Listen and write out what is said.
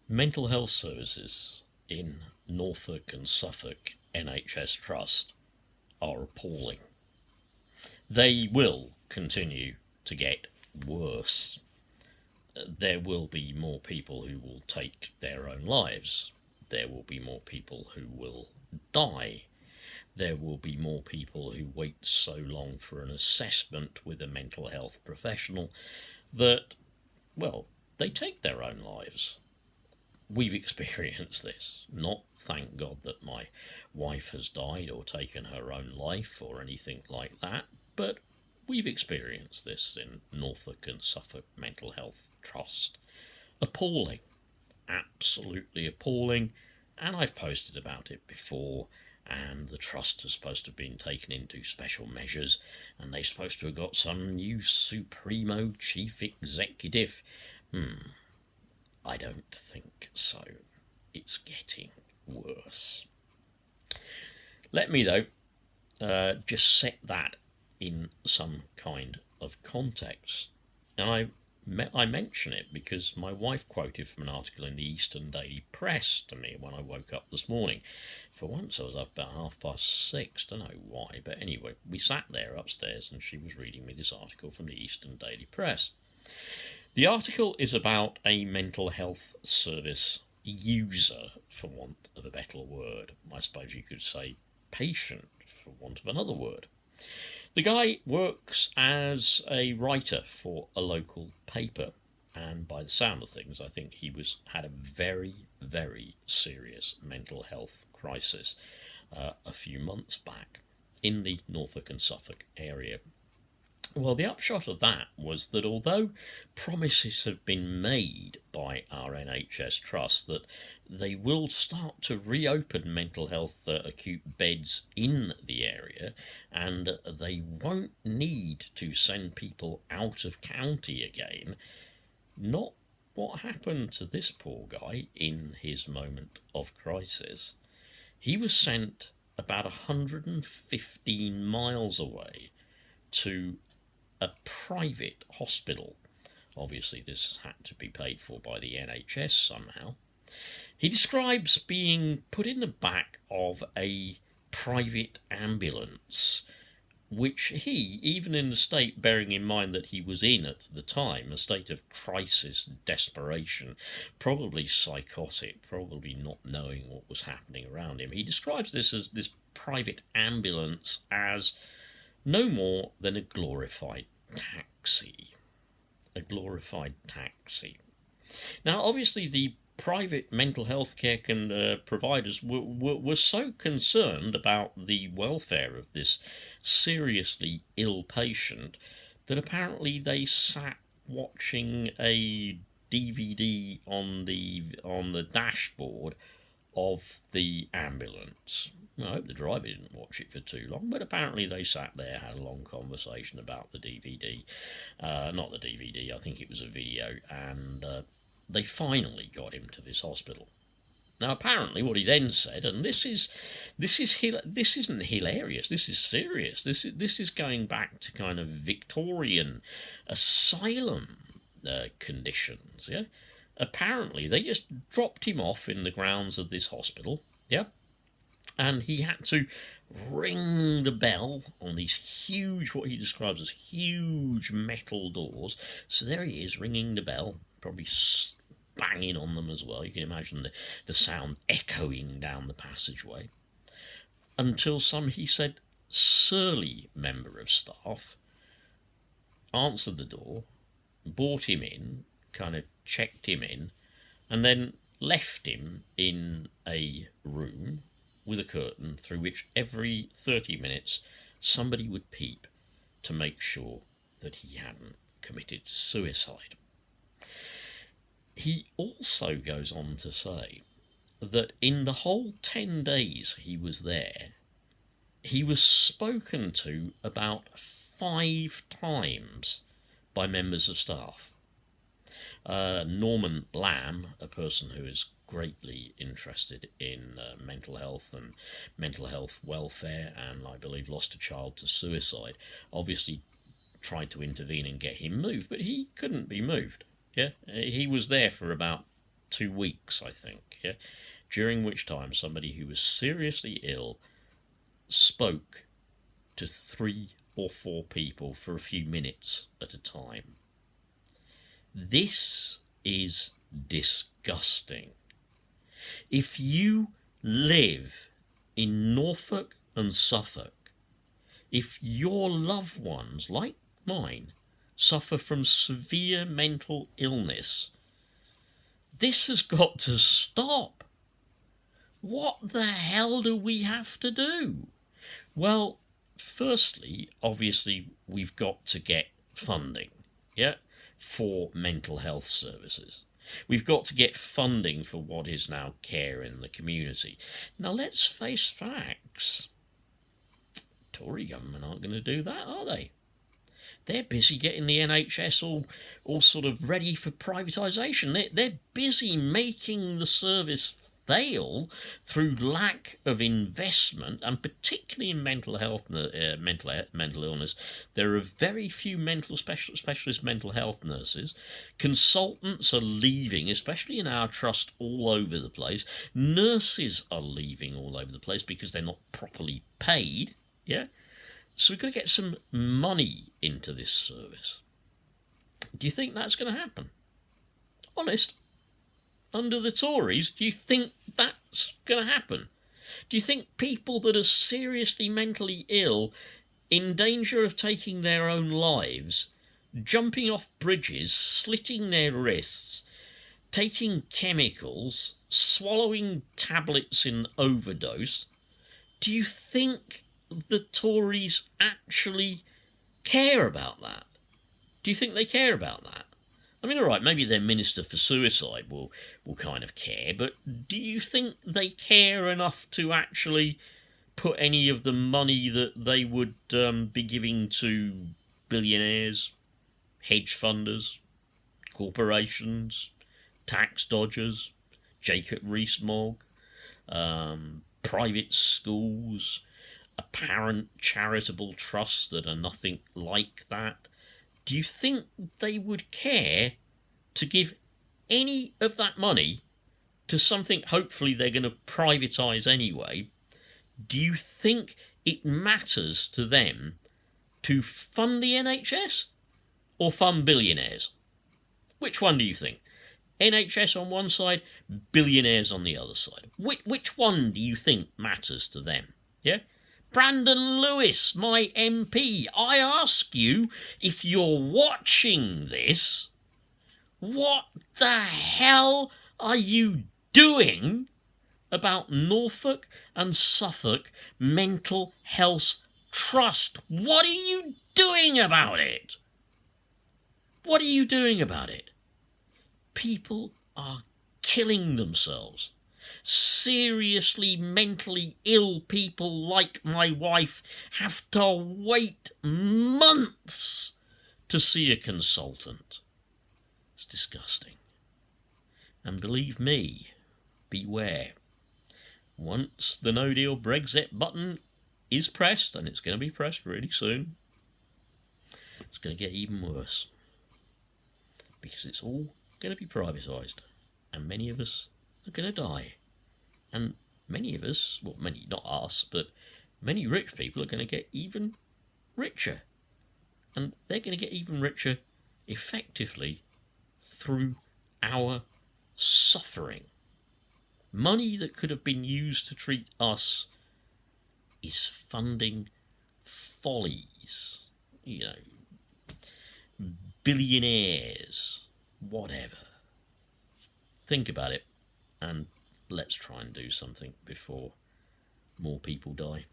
Mental health services in Norfolk and Suffolk NHS Trust are appalling. They will continue to get worse. There will be more people who will take their own lives. There will be more people who will die. There will be more people who wait so long for an assessment with a mental health professional that, well, they take their own lives. We've experienced this. Not, thank God, that my wife has died or taken her own life or anything like that, but we've experienced this in Norfolk and Suffolk Mental Health Trust. Appalling. Absolutely appalling. And I've posted about it before, and the trust is supposed to have been taken into special measures, and they're supposed to have got some new supremo chief executive. I don't think so. It's getting worse. Let me, though, just set that in some kind of context. And I mention it because my wife quoted from an article in the Eastern Daily Press to me when I woke up this morning. For once I was up about 6:30, don't know why, but anyway, we sat there upstairs and she was reading me this article from the Eastern Daily Press. The article is about a mental health service user, for want of a better word. I suppose you could say patient, for want of another word. The guy works as a writer for a local paper, and by the sound of things, I think he had a very, very serious mental health crisis a few months back in the Norfolk and Suffolk area. Well, the upshot of that was that although promises have been made by our NHS Trust that they will start to reopen mental health acute beds in the area, and they won't need to send people out of county again, not what happened to this poor guy in his moment of crisis. He was sent about 115 miles away to a private hospital. Obviously, this had to be paid for by the NHS somehow. He describes being put in the back of a private ambulance, which he, even in the state, bearing in mind that he was in at the time, a state of crisis, desperation, probably psychotic, probably not knowing what was happening around him, he describes this private ambulance as no more than a glorified taxi. A glorified taxi. Now, obviously, the private mental health care providers were so concerned about the welfare of this seriously ill patient that apparently they sat watching a DVD on the dashboard of the ambulance. I hope the driver didn't watch it for too long, but apparently they sat there, had a long conversation about the DVD. Not the DVD, I think it was a video, and they finally got him to this hospital. Now, apparently, what he then said, and this isn't hilarious. This is serious. This is going back to kind of Victorian asylum conditions. Yeah, apparently they just dropped him off in the grounds of this hospital. Yeah. And he had to ring the bell on these huge, what he describes as huge metal doors. So there he is, ringing the bell, probably banging on them as well. You can imagine the sound echoing down the passageway. Until some, he said, surly member of staff answered the door, brought him in, kind of checked him in, and then left him in a room with a curtain through which every 30 minutes somebody would peep to make sure that he hadn't committed suicide. He also goes on to say that in the whole 10 days he was there, he was spoken to about 5 times by members of staff. Norman Lamb, a person who is greatly interested in mental health and mental health welfare, and I believe lost a child to suicide, obviously tried to intervene and get him moved, but he couldn't be moved. Yeah, he was there for about 2 weeks, I think, yeah, during which time somebody who was seriously ill spoke to 3 or 4 people for a few minutes at a time. This is disgusting. If you live in Norfolk and Suffolk, if your loved ones, like mine, suffer from severe mental illness, this has got to stop. What the hell do we have to do? Well, firstly, obviously, we've got to get funding, yeah, for mental health services. We've got to get funding for what is now care in the community. Now, let's face facts. Tory government aren't going to do that, are they? They're busy getting the NHS all sort of ready for privatisation. They're busy making the service fail through lack of investment, and particularly in mental health, mental illness. There are very few specialist mental health nurses. Consultants are leaving, especially in our trust, all over the place. Nurses are leaving all over the place because they're not properly paid. Yeah. So we've got to get some money into this service. Do you think that's going to happen? Honest, under the Tories, do you think that's going to happen? Do you think people that are seriously mentally ill, in danger of taking their own lives, jumping off bridges, slitting their wrists, taking chemicals, swallowing tablets in overdose, do you think the Tories actually care about that? Do you think they care about that? I mean, all right, maybe their Minister for Suicide will kind of care, but do you think they care enough to actually put any of the money that they would be giving to billionaires, hedge funders, corporations, tax dodgers, Jacob Rees-Mogg, private schools, apparent charitable trusts that are nothing like that? Do you think they would care to give any of that money to something hopefully they're going to privatise anyway? Do you think it matters to them to fund the NHS or fund billionaires? Which one do you think? NHS on one side, billionaires on the other side. Which one do you think matters to them? Yeah? Brandon Lewis, my MP, I ask you, if you're watching this, what the hell are you doing about Norfolk and Suffolk Mental Health Trust? What are you doing about it? What are you doing about it? People are killing themselves. Seriously mentally ill people like my wife have to wait months to see a consultant. It's disgusting. And believe me, beware. Once the no deal Brexit button is pressed, and it's going to be pressed really soon, it's going to get even worse. Because it's all going to be privatised. And many of us are going to die. And many of us, well, many, not us, but many rich people are going to get even richer. And they're going to get even richer effectively through our suffering. Money that could have been used to treat us is funding follies, billionaires, whatever. Think about it, and let's try and do something before more people die.